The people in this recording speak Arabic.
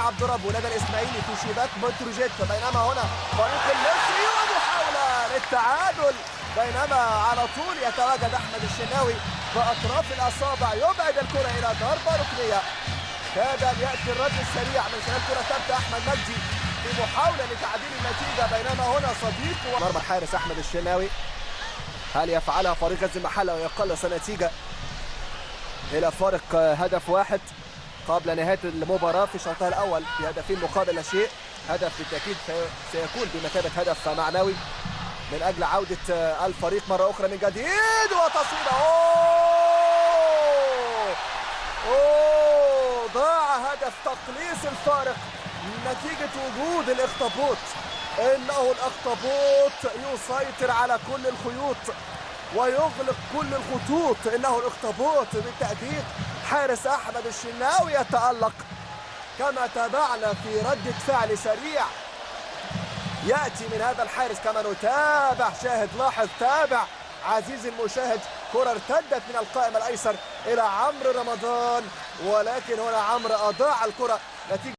عبد رب ولدى الاسماعيلي في شباك بتروجيت، بينما هنا فريق المصري ومحاوله للتعادل، بينما على طول يتواجد احمد الشناوي باطراف الاصابع يبعد الكره الى ضربه ركنيه. كاد ان ياتي الرد السريع من خلال كره ثابته احمد مجدي في محاوله لتعديل النتيجه، بينما هنا صديق مرمى الحارس احمد الشناوي. هل يفعلها فريق غزل المحله ويقلص النتيجه الى فارق هدف واحد قبل نهايه المباراه في شوطها الاول بهدفين مقابل لا شيء؟ هدف بالتاكيد سيكون بمثابه هدف معنوي من اجل عوده الفريق مره اخرى من جديد، وتصويبه ضاع هدف تقليص الفارق نتيجه وجود الاخطبوط. انه الاخطبوط يسيطر على كل الخيوط ويغلق كل الخطوط، انه الاخطبوط بالتأكيد. حارس احمد الشناوي يتألق كما تابعنا في ردة فعل سريع يأتي من هذا الحارس، كما نتابع. شاهد لاحظ تابع عزيزي المشاهد، كرة ارتدت من القائم الايسر الى عمرو رمضان، ولكن هنا عمرو اضاع الكرة نتيجة